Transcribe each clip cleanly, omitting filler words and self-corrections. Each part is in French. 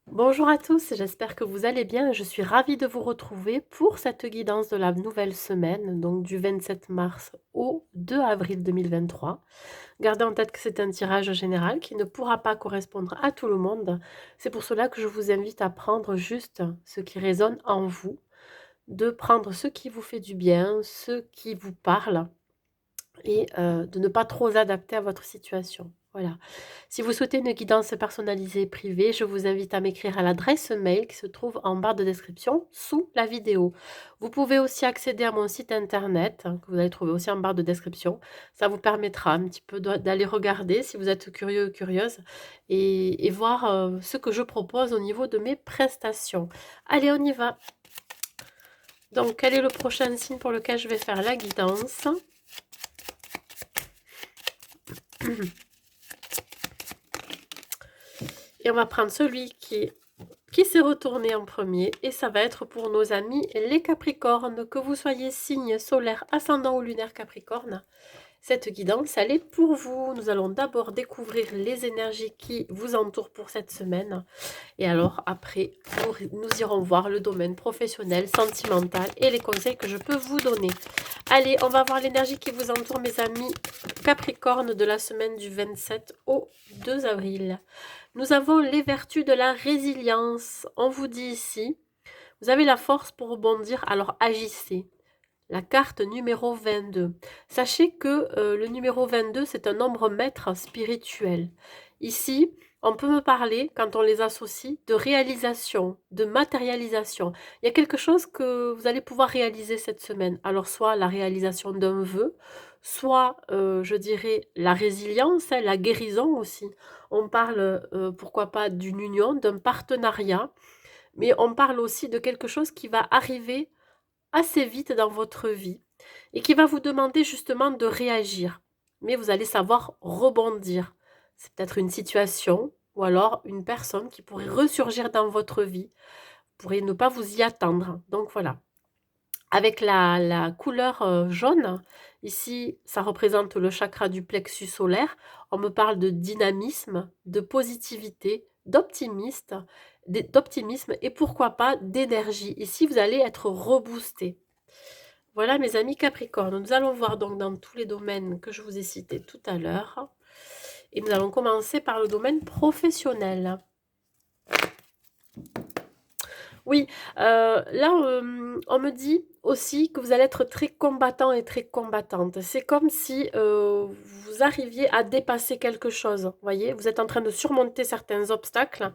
Bonjour à tous, j'espère que vous allez bien. Je suis ravie de vous retrouver pour cette guidance de la nouvelle semaine, donc du 27 mars au 2 avril 2023. Gardez en tête que c'est un tirage général qui ne pourra pas correspondre à tout le monde. C'est pour cela que je vous invite à prendre juste ce qui résonne en vous, de prendre ce qui vous fait du bien, ce qui vous parle et de ne pas trop adapter à votre situation. Voilà. Si vous souhaitez une guidance personnalisée privée, je vous invite à m'écrire à l'adresse mail qui se trouve en barre de description sous la vidéo. Vous pouvez aussi accéder à mon site internet, que vous allez trouver aussi en barre de description. Ça vous permettra un petit peu d'aller regarder si vous êtes curieux ou curieuse et voir ce que je propose au niveau de mes prestations. Allez, on y va. Donc, quel est le prochain signe pour lequel je vais faire la guidance? Et on va prendre celui qui s'est retourné en premier, et ça va être pour nos amis les Capricornes, que vous soyez signe solaire, ascendant ou lunaire Capricorne. Cette guidance, elle est pour vous. Nous allons d'abord découvrir les énergies qui vous entourent pour cette semaine. Et alors, après, nous irons voir le domaine professionnel, sentimental et les conseils que je peux vous donner. Allez, on va voir l'énergie qui vous entoure, mes amis Capricorne, de la semaine du 27 au 2 avril. Nous avons les vertus de la résilience. On vous dit ici, vous avez la force pour rebondir, alors agissez. La carte numéro 22. Sachez que le numéro 22, c'est un nombre maître spirituel. Ici, on peut me parler, quand on les associe, de réalisation, de matérialisation. Il y a quelque chose que vous allez pouvoir réaliser cette semaine. Alors, soit la réalisation d'un vœu, soit, je dirais, la résilience, hein, la guérison aussi. On parle, pourquoi pas, d'une union, d'un partenariat, mais on parle aussi de quelque chose qui va arriver assez vite dans votre vie et qui va vous demander justement de réagir. Mais vous allez savoir rebondir. C'est peut-être une situation ou alors une personne qui pourrait ressurgir dans votre vie. Vous pourriez ne pas vous y attendre. Donc voilà. Avec la couleur jaune, ici, ça représente le chakra du plexus solaire. On me parle de dynamisme, de positivité, d'optimisme et pourquoi pas d'énergie. Ici, vous allez être reboosté. Voilà mes amis Capricorne, nous allons voir donc dans tous les domaines que je vous ai cités tout à l'heure. Et nous allons commencer par le domaine professionnel. Oui, là, on me dit aussi que vous allez être très combattant et très combattante. C'est comme si vous arriviez à dépasser quelque chose. Vous voyez, vous êtes en train de surmonter certains obstacles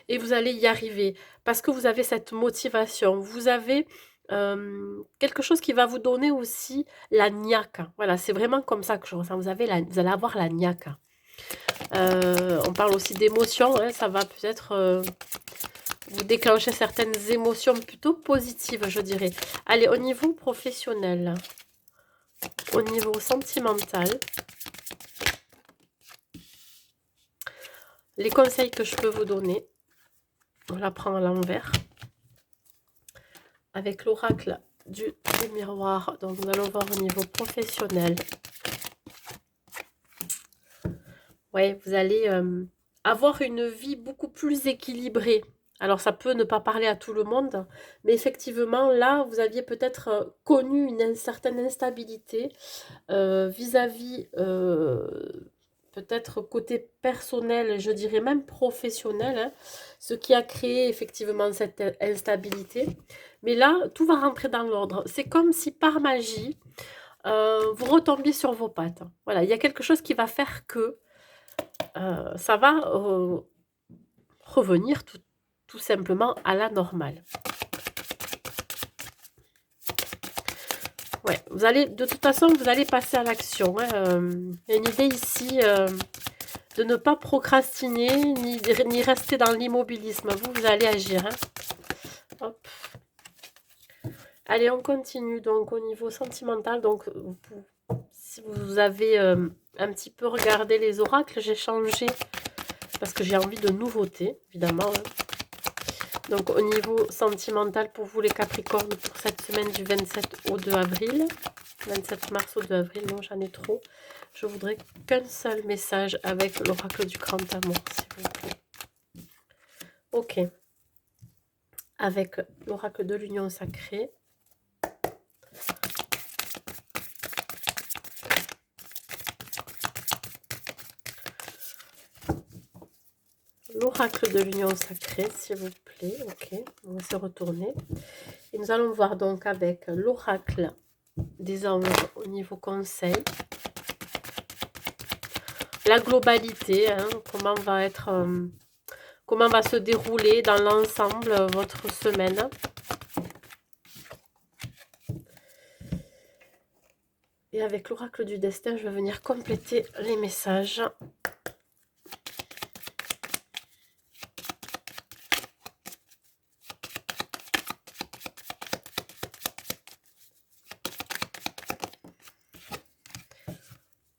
et vous allez y arriver parce que vous avez cette motivation. Vous avez quelque chose qui va vous donner aussi la niaque. Voilà, c'est vraiment comme ça que je ressens. Vous allez avoir la niaque. On parle aussi d'émotions, hein, ça va peut-être vous déclencher certaines émotions plutôt positives, je dirais. Allez, au niveau professionnel, au niveau sentimental, les conseils que je peux vous donner, on la prend à l'envers, avec l'oracle du miroir. Donc, nous allons voir au niveau professionnel. Ouais, vous allez avoir une vie beaucoup plus équilibrée. Alors, ça peut ne pas parler à tout le monde, mais effectivement, là, vous aviez peut-être connu une certaine instabilité vis-à-vis, peut-être côté personnel, je dirais même professionnel, hein, ce qui a créé effectivement cette instabilité. Mais là, tout va rentrer dans l'ordre. C'est comme si par magie, vous retombiez sur vos pattes. Voilà, il y a quelque chose qui va faire que ça va revenir tout simplement à la normale. Ouais, vous allez, de toute façon, vous allez passer à l'action. Hein. Il y a une idée ici de ne pas procrastiner ni rester dans l'immobilisme. Vous allez agir. Hein. Hop. Allez, on continue. Donc, au niveau sentimental, donc, si vous avez un petit peu regardé les oracles, j'ai changé parce que j'ai envie de nouveautés, évidemment. Hein. Donc, au niveau sentimental, pour vous les Capricornes, pour cette semaine du 27 au 2 avril, 27 mars au 2 avril, non, j'en ai trop. Je voudrais qu'un seul message avec l'oracle du grand amour, s'il vous plaît. Ok. avec l'oracle de l'union sacrée. L'oracle de l'union sacrée, s'il vous plaît. Ok, on va se retourner. Et nous allons voir donc avec l'oracle des anges au niveau conseil. La globalité, hein, comment va se dérouler dans l'ensemble votre semaine. Et avec l'oracle du destin, je vais venir compléter les messages.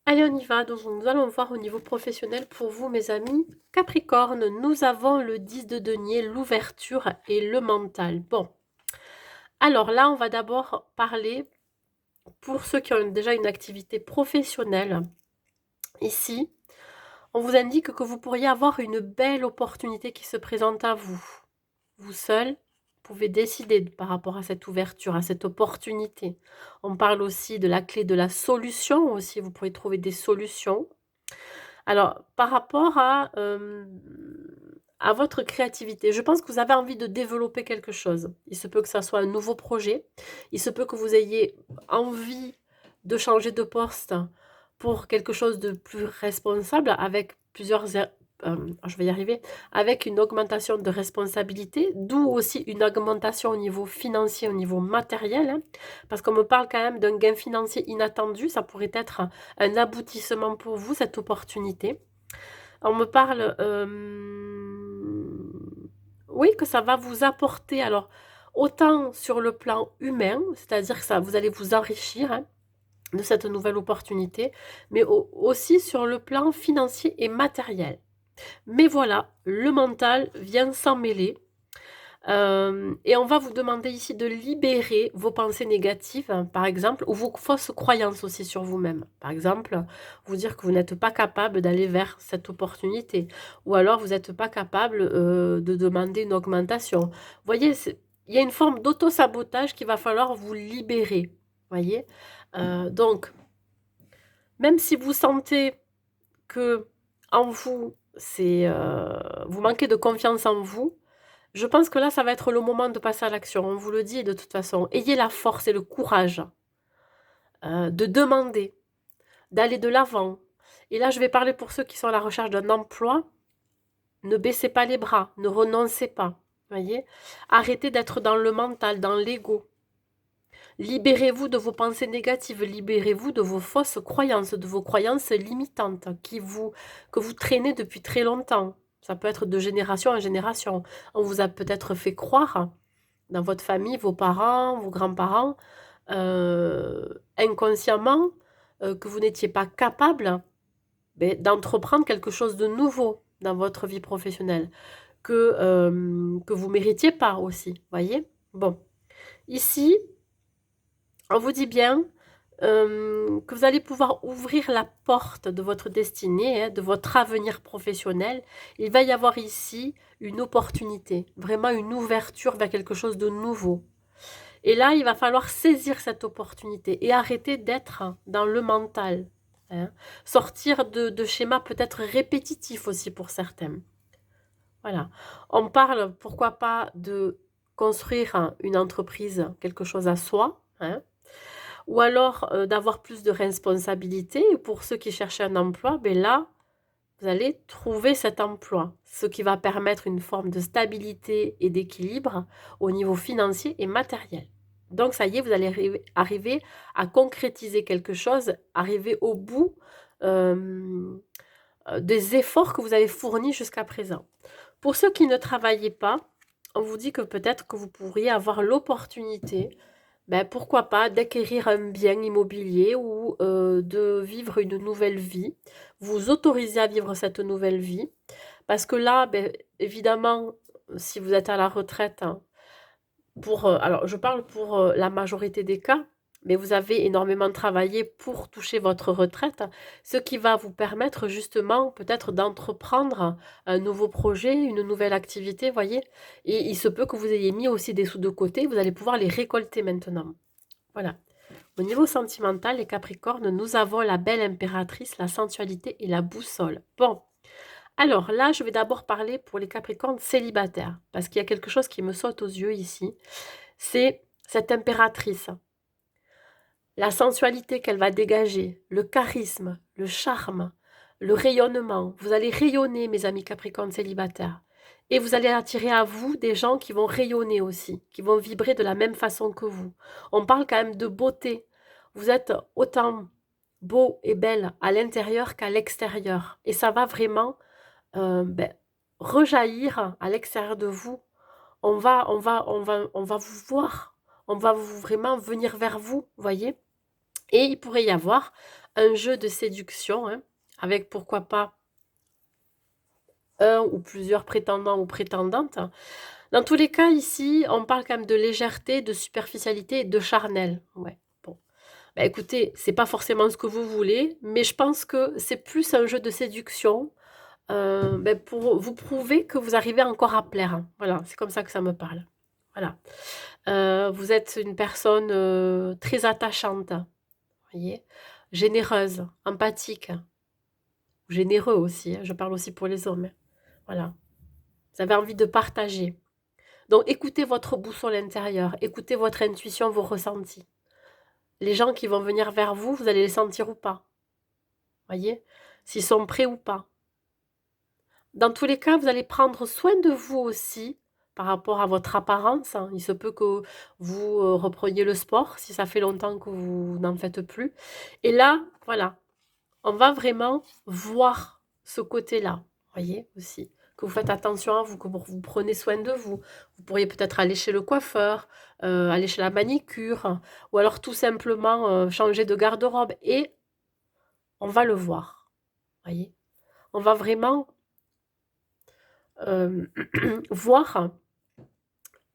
Allez, on y va. Donc, nous allons voir au niveau professionnel pour vous, mes amis. Capricorne, nous avons le 10 de denier, l'ouverture et le mental. Bon. Alors là, on va d'abord parler pour ceux qui ont déjà une activité professionnelle. Ici, on vous indique que vous pourriez avoir une belle opportunité qui se présente à vous. Vous seul pouvez décider par rapport à cette ouverture, à cette opportunité. On parle aussi de la clé de la solution aussi. Vous pourrez trouver des solutions. Alors, par rapport à votre créativité, je pense que vous avez envie de développer quelque chose. Il se peut que ça soit un nouveau projet. Il se peut que vous ayez envie de changer de poste pour quelque chose de plus responsable avec je vais y arriver, avec une augmentation de responsabilité, d'où aussi une augmentation au niveau financier, au niveau matériel, hein, parce qu'on me parle quand même d'un gain financier inattendu, ça pourrait être un aboutissement pour vous, cette opportunité. On me parle, oui, que ça va vous apporter, alors, autant sur le plan humain, c'est-à-dire que vous allez vous enrichir, hein, de cette nouvelle opportunité, mais aussi sur le plan financier et matériel. Mais voilà, le mental vient s'en mêler. Et on va vous demander ici de libérer vos pensées négatives, hein, par exemple, ou vos fausses croyances aussi sur vous-même. Par exemple, vous dire que vous n'êtes pas capable d'aller vers cette opportunité, ou alors vous n'êtes pas capable de demander une augmentation. Vous voyez, il y a une forme d'auto-sabotage qu'il va falloir vous libérer. Voyez, donc, même si vous sentez que en vous, vous manquez de confiance en vous, je pense que là, ça va être le moment de passer à l'action. On vous le dit de toute façon. Ayez la force et le courage de demander, d'aller de l'avant. Et là, je vais parler pour ceux qui sont à la recherche d'un emploi. Ne baissez pas les bras, ne renoncez pas. Voyez, arrêtez d'être dans le mental, dans l'ego. Libérez-vous de vos pensées négatives, libérez-vous de vos fausses croyances, de vos croyances limitantes que vous traînez depuis très longtemps. Ça peut être de génération en génération. On vous a peut-être fait croire, dans votre famille, vos parents, vos grands-parents, inconsciemment, que vous n'étiez pas capable d'entreprendre quelque chose de nouveau dans votre vie professionnelle, que vous ne méritiez pas aussi, voyez? Bon, ici, on vous dit bien que vous allez pouvoir ouvrir la porte de votre destinée, hein, de votre avenir professionnel. Il va y avoir ici une opportunité, vraiment une ouverture vers quelque chose de nouveau. Et là, il va falloir saisir cette opportunité et arrêter d'être dans le mental. Hein. Sortir de schémas peut-être répétitifs aussi pour certains. Voilà. On parle, pourquoi pas, de construire une entreprise, quelque chose à soi, hein, ou alors d'avoir plus de responsabilités. Et pour ceux qui cherchent un emploi, ben là, vous allez trouver cet emploi, ce qui va permettre une forme de stabilité et d'équilibre au niveau financier et matériel. Donc ça y est, vous allez arriver à concrétiser quelque chose, arriver au bout des efforts que vous avez fournis jusqu'à présent. Pour ceux qui ne travaillaient pas, on vous dit que peut-être que vous pourriez avoir l'opportunité, pourquoi pas, d'acquérir un bien immobilier ou de vivre une nouvelle vie. Vous autorisez à vivre cette nouvelle vie. Parce que là, évidemment, si vous êtes à la retraite, hein, alors je parle pour la majorité des cas, mais vous avez énormément travaillé pour toucher votre retraite, ce qui va vous permettre justement peut-être d'entreprendre un nouveau projet, une nouvelle activité, voyez. Et il se peut que vous ayez mis aussi des sous de côté, vous allez pouvoir les récolter maintenant. Voilà. Au niveau sentimental, les Capricornes, nous avons la belle impératrice, la sensualité et la boussole. Bon, alors là, je vais d'abord parler pour les Capricornes célibataires, parce qu'il y a quelque chose qui me saute aux yeux ici. C'est cette impératrice. La sensualité qu'elle va dégager, le charisme, le charme, le rayonnement. Vous allez rayonner, mes amis Capricornes célibataires. Et vous allez attirer à vous des gens qui vont rayonner aussi, qui vont vibrer de la même façon que vous. On parle quand même de beauté. Vous êtes autant beau et belle à l'intérieur qu'à l'extérieur. Et ça va vraiment rejaillir à l'extérieur de vous. On va vous voir. On va vraiment venir vers vous, voyez. Et il pourrait y avoir un jeu de séduction, hein, avec pourquoi pas un ou plusieurs prétendants ou prétendantes. Dans tous les cas, ici, on parle quand même de légèreté, de superficialité et de charnel. Ouais, bon. Bah, écoutez, c'est pas forcément ce que vous voulez, mais je pense que c'est plus un jeu de séduction pour vous prouver que vous arrivez encore à plaire, hein. Voilà, c'est comme ça que ça me parle. Voilà. Vous êtes une personne très attachante, voyez, généreuse, empathique, généreux aussi, hein, je parle aussi pour les hommes, hein. Voilà. Vous avez envie de partager. Donc écoutez votre boussole intérieure, écoutez votre intuition, vos ressentis. Les gens qui vont venir vers vous, vous allez les sentir ou pas. Voyez, s'ils sont prêts ou pas. Dans tous les cas, vous allez prendre soin de vous aussi par rapport à votre apparence, hein. Il se peut que vous repreniez le sport si ça fait longtemps que vous n'en faites plus. Et là, voilà, on va vraiment voir ce côté-là, voyez, aussi. Que vous faites attention à vous, que vous prenez soin de vous. Vous pourriez peut-être aller chez le coiffeur, aller chez la manicure, ou alors tout simplement changer de garde-robe. Et on va le voir, voyez. On va vraiment voir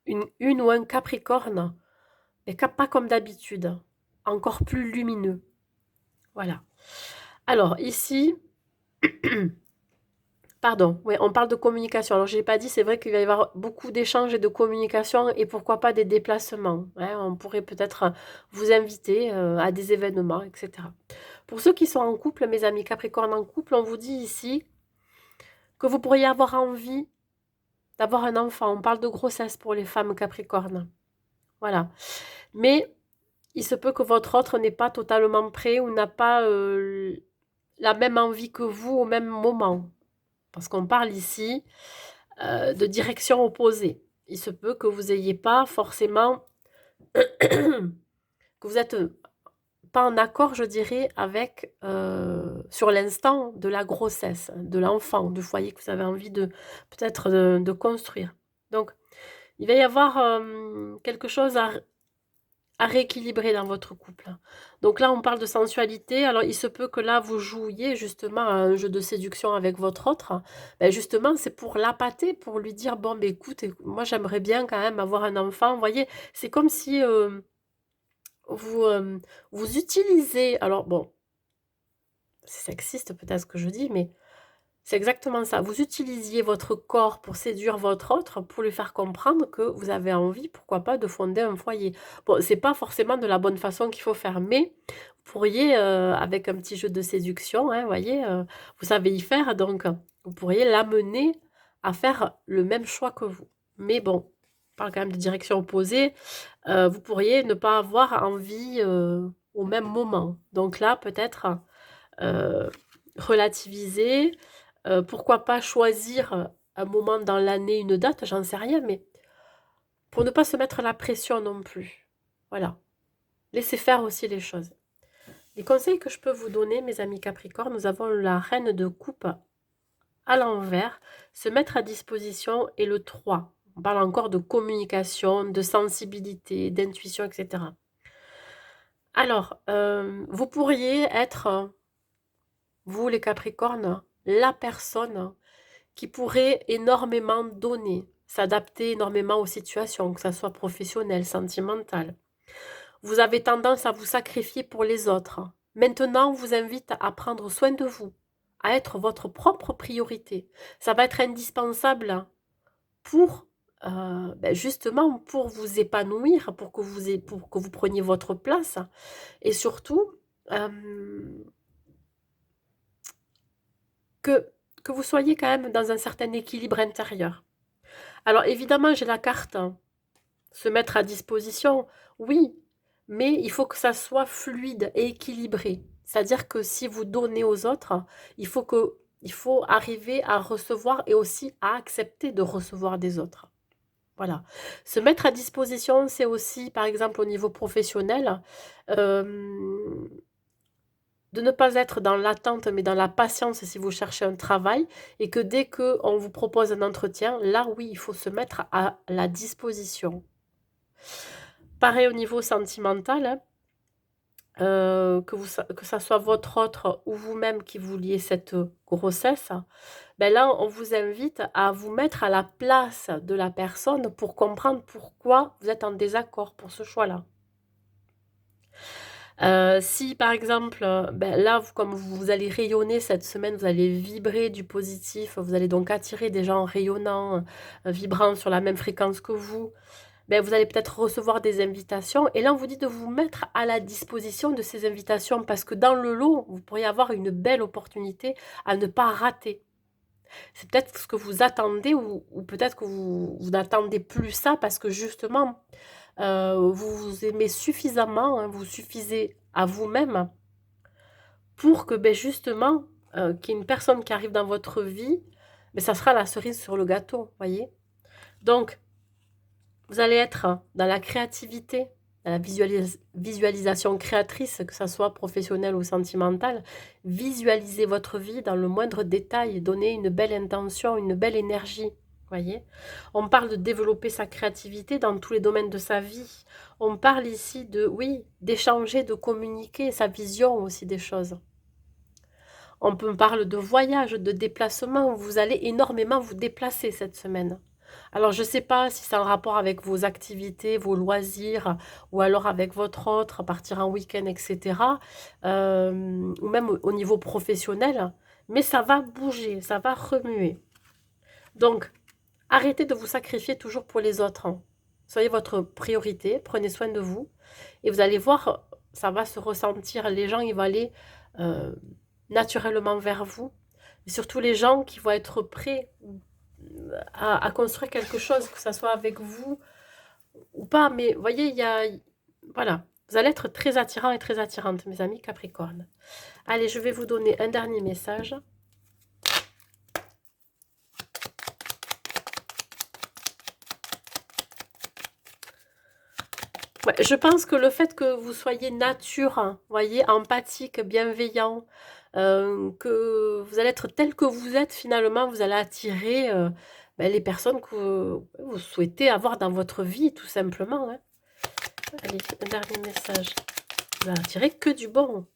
une ou un Capricorne, mais pas comme d'habitude, encore plus lumineux. Voilà. Alors ici, pardon, ouais, on parle de communication. Alors, je n'ai pas dit, c'est vrai qu'il va y avoir beaucoup d'échanges et de communication et pourquoi pas des déplacements, hein. On pourrait peut-être vous inviter à des événements, etc. Pour ceux qui sont en couple, mes amis Capricorne en couple, on vous dit ici que vous pourriez avoir envie d'avoir un enfant. On parle de grossesse pour les femmes Capricorne. Voilà. Mais il se peut que votre autre n'est pas totalement prêt ou n'a pas la même envie que vous au même moment. Parce qu'on parle ici de direction opposée. Il se peut que vous n'ayez pas forcément, que vous n'êtes pas en accord, je dirais, avec, sur l'instant de la grossesse, de l'enfant, du foyer que vous avez envie de peut-être de construire. Donc, il va y avoir quelque chose à rééquilibrer dans votre couple. Donc là, on parle de sensualité. Alors, il se peut que là, vous jouiez justement à un jeu de séduction avec votre autre. Ben justement, c'est pour l'appâter, pour lui dire, bon, ben écoute, moi, j'aimerais bien quand même avoir un enfant. Vous voyez, c'est comme si vous, vous utilisez... Alors, bon, c'est sexiste peut-être ce que je dis, mais c'est exactement ça. Vous utilisiez votre corps pour séduire votre autre, pour lui faire comprendre que vous avez envie, pourquoi pas, de fonder un foyer. Bon, c'est pas forcément de la bonne façon qu'il faut faire, mais vous pourriez, avec un petit jeu de séduction, hein, voyez, vous savez y faire, donc vous pourriez l'amener à faire le même choix que vous. Mais bon, on parle quand même de direction opposée. Vous pourriez ne pas avoir envie au même moment. Donc là, peut-être relativiser. Pourquoi pas choisir un moment dans l'année, une date, j'en sais rien, mais pour ne pas se mettre la pression non plus. Voilà. Laissez faire aussi les choses. Les conseils que je peux vous donner, mes amis Capricorne, nous avons la reine de coupe à l'envers, se mettre à disposition et le 3. On parle encore de communication, de sensibilité, d'intuition, etc. Alors, vous pourriez être, vous les Capricornes, la personne qui pourrait énormément donner, s'adapter énormément aux situations, que ça soit professionnel, sentimental. Vous avez tendance à vous sacrifier pour les autres. Maintenant, on vous invite à prendre soin de vous, à être votre propre priorité. Ça va être indispensable pour, justement, pour vous épanouir, pour que vous preniez votre place et surtout, que que vous soyez quand même dans un certain équilibre intérieur. Alors évidemment, j'ai la carte, hein, se mettre à disposition, oui, mais il faut que ça soit fluide et équilibré. C'est-à-dire que si vous donnez aux autres, il faut arriver à recevoir et aussi à accepter de recevoir des autres. Voilà. Se mettre à disposition, c'est aussi, par exemple, au niveau professionnel, euh, de ne pas être dans l'attente, mais dans la patience si vous cherchez un travail, et que dès qu'on vous propose un entretien, là, oui, il faut se mettre à la disposition. Pareil au niveau sentimental, hein, que ça soit votre autre ou vous-même qui vouliez cette grossesse, ben là, on vous invite à vous mettre à la place de la personne pour comprendre pourquoi vous êtes en désaccord pour ce choix-là. Si par exemple, là, comme vous allez rayonner cette semaine, vous allez vibrer du positif, vous allez donc attirer des gens rayonnants, vibrants sur la même fréquence que vous. Vous allez peut-être recevoir des invitations et là, on vous dit de vous mettre à la disposition de ces invitations parce que dans le lot, vous pourriez avoir une belle opportunité à ne pas rater. C'est peut-être ce que vous attendez ou peut-être que vous n'attendez plus ça parce que justement, vous vous aimez suffisamment, hein, vous suffisez à vous-même pour que justement, qu'il y ait une personne qui arrive dans votre vie, mais ça sera la cerise sur le gâteau, voyez. Donc, vous allez être dans la créativité, dans la visualisation créatrice, que ça soit professionnelle ou sentimentale. Visualisez votre vie dans le moindre détail, donnez une belle intention, une belle énergie. Voyez, on parle de développer sa créativité dans tous les domaines de sa vie. On parle ici de, oui, d'échanger, de communiquer, sa vision aussi des choses. On parle de voyage, de déplacement. Vous allez énormément vous déplacer cette semaine. Alors, je ne sais pas si c'est en rapport avec vos activités, vos loisirs, ou alors avec votre autre, partir en week-end, etc. Ou même au niveau professionnel. Mais ça va bouger, ça va remuer. Donc, arrêtez de vous sacrifier toujours pour les autres, hein. Soyez votre priorité, prenez soin de vous. Et vous allez voir, ça va se ressentir. Les gens, ils vont aller euh, naturellement vers vous. Et surtout les gens qui vont être prêts à construire quelque chose, que ce soit avec vous ou pas. Mais vous voyez, voilà, vous allez être très attirant et très attirante, mes amis Capricorne. Allez, je vais vous donner un dernier message. Ouais, je pense que le fait que vous soyez nature, hein, voyez, empathique, bienveillant, que vous allez être tel que vous êtes finalement, vous allez attirer les personnes que vous souhaitez avoir dans votre vie, tout simplement, hein. Allez, un dernier message. Vous allez attirer que du bon.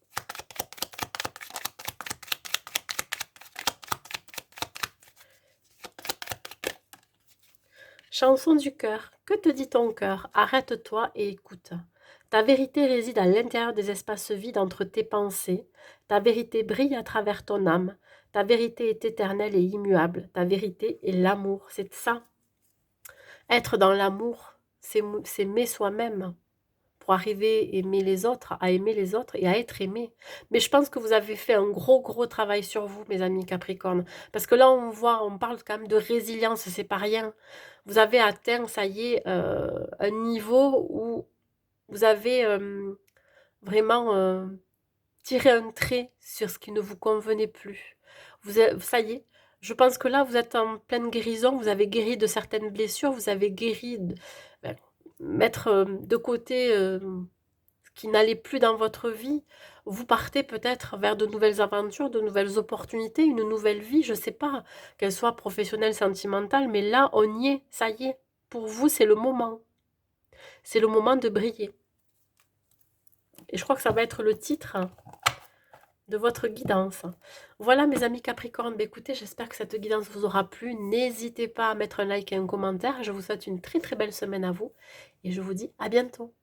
Chanson du cœur. Que te dit ton cœur? Arrête-toi et écoute. Ta vérité réside à l'intérieur des espaces vides entre tes pensées. Ta vérité brille à travers ton âme. Ta vérité est éternelle et immuable. Ta vérité est l'amour. C'est ça. Être dans l'amour, c'est s'aimer soi-même pour arriver à aimer les autres et à être aimé. Mais je pense que vous avez fait un gros travail sur vous, mes amis Capricorne. Parce que là, on parle quand même de résilience, c'est pas rien. Vous avez atteint, ça y est, un niveau où vous avez vraiment tiré un trait sur ce qui ne vous convenait plus. Ça y est, je pense que là, vous êtes en pleine guérison, vous avez guéri de certaines blessures, vous avez guéri, ben, mettre de côté ce qui n'allait plus dans votre vie. Vous partez peut-être vers de nouvelles aventures, de nouvelles opportunités, une nouvelle vie, je ne sais pas, qu'elle soit professionnelle, sentimentale, mais là, on y est, ça y est. Pour vous, c'est le moment. C'est le moment de briller. Et je crois que ça va être le titre de votre guidance. Voilà mes amis Capricorne, écoutez, j'espère que cette guidance vous aura plu. N'hésitez pas à mettre un like et un commentaire. Je vous souhaite une très belle semaine à vous et je vous dis à bientôt.